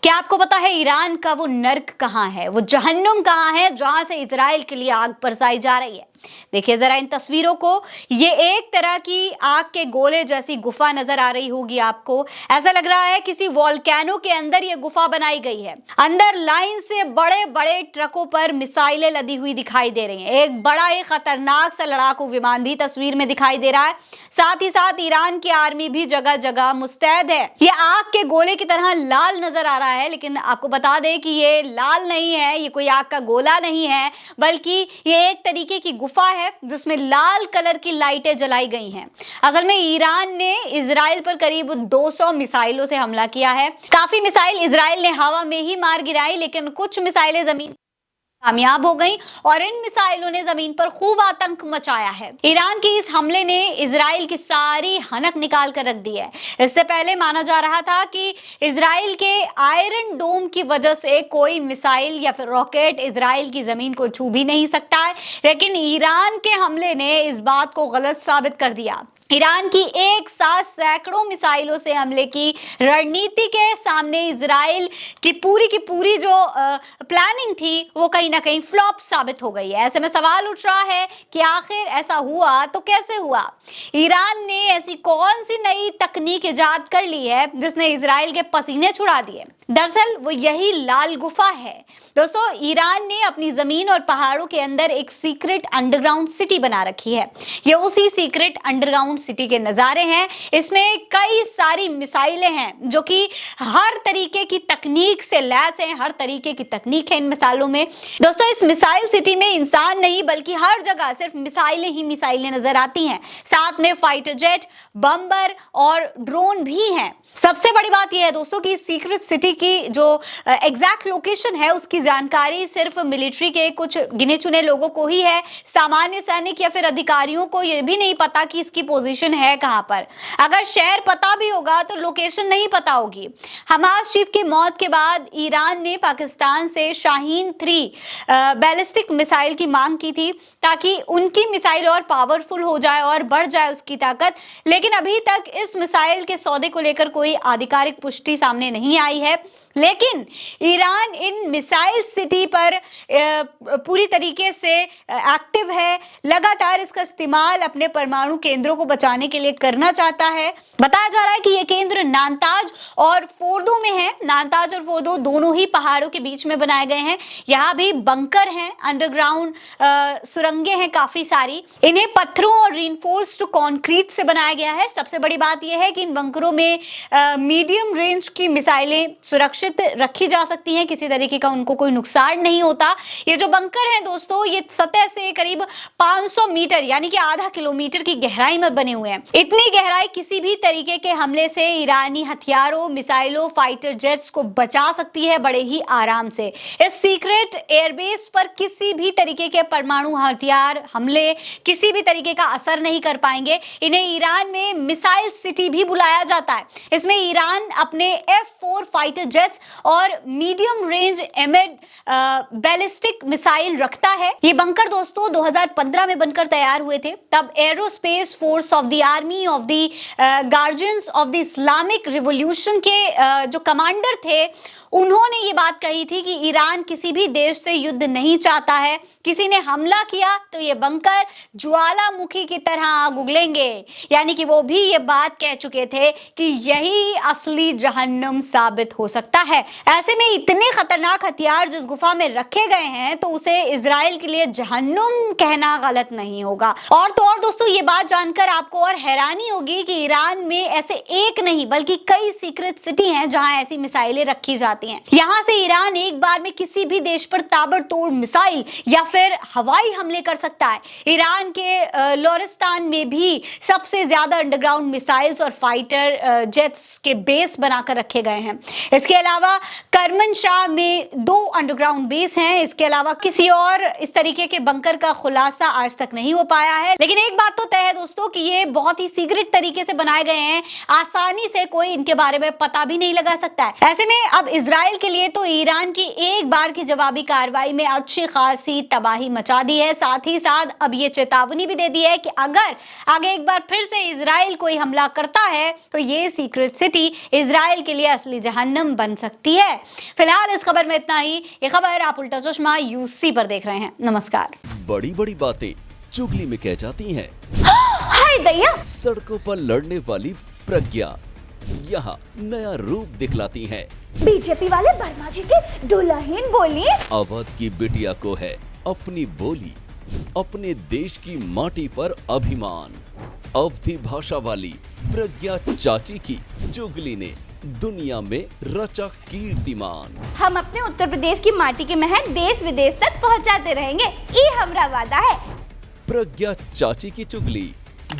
क्या आपको पता है ईरान का वो नर्क कहाँ है, वो जहन्नुम कहाँ है जहां से इजराइल के लिए आग बरसाई जा रही है। देखिए जरा इन तस्वीरों को। ये एक तरह की आग के गोले जैसी गुफा नजर आ रही होगी आपको। ऐसा लग रहा है किसी वोल्केनो के अंदर ये गुफा बनाई गई है। अंदर लाइन से बड़े बड़े ट्रकों पर मिसाइलें लदी हुई दिखाई दे रही हैं। एक बड़ा ही खतरनाक सा लड़ाकू विमान भी तस्वीर में दिखाई दे रहा है। साथ ही साथ ईरान की आर्मी भी जगह जगह मुस्तैद है। ये आग के गोले की तरह लाल नजर आ रहा है, लेकिन आपको बता दें कि ये लाल नहीं है, ये कोई आग का गोला नहीं है, बल्कि ये एक तरीके की गुफा है जिसमें लाल कलर की लाइटें जलाई गई हैं। असल में ईरान ने इजराइल पर करीब 200 मिसाइलों से हमला किया है। काफी मिसाइल इजराइल ने हवा में ही मार गिराई, लेकिन कुछ मिसाइलें जमीन कामयाब हो गई और इन मिसाइलों ने जमीन पर खूब आतंक मचाया है। ईरान के इस हमले ने इजराइल की सारी हनक निकाल कर रख दी है। इससे पहले माना जा रहा था कि इजराइल के आयरन डोम की वजह से कोई मिसाइल या फिर रॉकेट इजराइल की जमीन को छू भी नहीं सकता है, लेकिन ईरान के हमले ने इस बात को गलत साबित कर दिया। ईरान की एक साथ सैकड़ों मिसाइलों से हमले की रणनीति के सामने इजराइल की पूरी जो प्लानिंग थी वो कहीं ना कहीं फ्लॉप साबित हो गई है। ऐसे में सवाल उठ रहा है कि आखिर ऐसा हुआ तो कैसे हुआ? ईरान ने ऐसी कौन सी नई तकनीक इजाद कर ली है जिसने इजराइल के पसीने छुड़ा दिए? दरअसल वो यही लाल गुफा है। दोस्तों, ईरान ने अपनी जमीन और पहाड़ों के अंदर एक सीक्रेट अंडरग्राउंड सिटी बना रखी है। ये उसी सीक्रेट अंडरग्राउंड सिटी के नज़ारे हैं। इसमें कई सारी मिसाइलें हैं जो कि हर तरीके की तकनीक से लैस हैं, हर तरीके की तकनीक है इन मिसाइलों में। दोस्तों, इस मिसाइल सिटी में इंसान नहीं बल्कि हर जगह सिर्फ मिसाइलें ही मिसाइलें नजर आती हैं। साथ में फाइटर जेट, बम्बर और ड्रोन भी हैं। सबसे बड़ी बात यह है दोस्तों कि सीक्रेट सिटी की जो एग्जैक्ट लोकेशन है उसकी जानकारी सिर्फ मिलिट्री के कुछ गिने चुने लोगों को ही है। सामान्य सैनिक या फिर अधिकारियों को यह भी नहीं पता कि इसकी पोजीशन है कहां पर। अगर शहर पता भी होगा तो लोकेशन नहीं पता होगी। हमास चीफ की मौत के बाद ईरान ने पाकिस्तान से शाहीन 3 बैलिस्टिक मिसाइल की मांग की थी ताकि उनकी मिसाइल और पावरफुल हो जाए और बढ़ जाए उसकी ताकत, लेकिन अभी तक इस मिसाइल के सौदे को लेकर कोई आधिकारिक पुष्टि सामने नहीं आई है। लेकिन ईरान इन मिसाइल सिटी पर पूरी तरीके से एक्टिव है। लगातार इसका इस्तेमाल अपने परमाणु केंद्रों को बचाने के लिए करना चाहता है। बताया जा रहा है कि ये केंद्र नानताज और फोर्दो में है। नानताज और फोर्दो दोनों ही पहाड़ों के बीच में बनाए गए हैं। यहाँ भी बंकर हैं, अंडरग्राउंड सुरंगें हैं काफी सारी। इन्हें पत्थरों और रीइंफोर्स्ड कंक्रीट से बनाया गया है। सबसे बड़ी बात यह है कि इन बंकरों में मीडियम रेंज की मिसाइलें सुरक्षित रखी जा सकती हैं, किसी तरीके का उनको कोई नुकसान नहीं होता। ये जो बंकर हैं दोस्तों, ये सतह से करीब 500 मीटर यानी कि आधा किलोमीटर की गहराई में बने हुए हैं। इतनी गहराई किसी भी तरीके के हमले से ईरानी हथियारों, मिसाइलों, फाइटर जेट्स को बचा सकती है बड़े ही आराम से। इस सीक्रेट एयरबेस पर किसी भी तरीके के परमाणु हथियार हमले किसी भी तरीके का असर नहीं कर पाएंगे। इन्हें ईरान में मिसाइल सिटी भी बुलाया जाता है। इसमें ईरान अपने F4 फाइटर जेट्स और मीडियम रेंज एमेड बैलिस्टिक मिसाइल रखता है। ये बंकर दोस्तों 2015 में बनकर तैयार हुए थे। तब aerospace force of the army of the guardians of the Islamic revolution के जो कमांडर थे उन्होंने ये बात कही थी कि ईरान किसी भी देश से युद्ध नहीं चाहता है। किसी ने हमला किया तो ये बंकर ज्वालामुखी की तरह आग उगलेंगे। यानी कि वो भी ये बात कह चुके थे कि यही असली जहन्नुम साबित हो सकता है। ऐसे में इतने खतरनाक हथियार जिस गुफा में रखे गए हैं तो उसे इजराइल के लिए जहन्नुम कहना गलत नहीं होगा। और तो और दोस्तों, ये बात जानकर आपको और हैरानी होगी कि ईरान में ऐसे एक नहीं बल्कि कई सीक्रेट सिटी हैं जहां ऐसी मिसाइलें रखी जाती हैं। यहां से ईरान एक बार में किसी भी देश पर ताबड़तोड़ मिसाइल या फिर हवाई हमले कर सकता है। ईरान के लोरिस्तान में भी सबसे ज्यादा अंडरग्राउंड मिसाइल्स और फाइटर जेट्स के बेस बनाकर रखे गए हैं। इसके अलावा करमनशाह में 2 अंडरग्राउंड बेस हैं। इसके अलावा किसी और इस तरीके के बंकर का खुलासा आज तक नहीं हो पाया है। लेकिन एक बात तो तय है दोस्तों कि ये बहुत ही सीक्रेट तरीके से बनाए गए हैं। आसानी से कोई इनके बारे में पता भी नहीं लगा सकता है। ऐसे में अब इजराइल इजराइल के लिए तो ईरान की एक बार की जवाबी कार्रवाई में अच्छी खासी तबाही मचा दी है। साथ ही साथ अब ये चेतावनी भी दे दी है कि अगर आगे एक बार फिर से इजराइल कोई हमला करता है तो ये सीक्रेट सिटी इजराइल के लिए असली जहन्नम बन सकती है। फिलहाल इस खबर में इतना ही। ये खबर आप उल्टा चश्मा यूसी पर देख रहे हैं। नमस्कार। बड़ी बड़ी बातें चुगली में कह जाती हैं। हाय दैया। सड़कों पर लड़ने वाली प्रज्ञा यहाँ नया रूप दिखलाती हैं। बीजेपी वाले वर्मा जी के दुल्हन बोली। अवध की बिटिया को है अपनी बोली, अपने देश की माटी पर अभिमान। अवधी भाषा वाली प्रज्ञा चाची की चुगली ने दुनिया में रचा कीर्तिमान। हम अपने उत्तर प्रदेश की माटी के महक देश विदेश तक पहुंचाते रहेंगे, ये हमारा वादा है। प्रज्ञा चाची की चुगली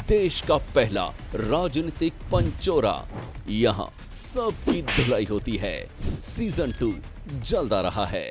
देश का पहला राजनीतिक पंचोरा। यहाँ सबकी धुलाई होती है। सीजन 2 जल्द आ रहा है।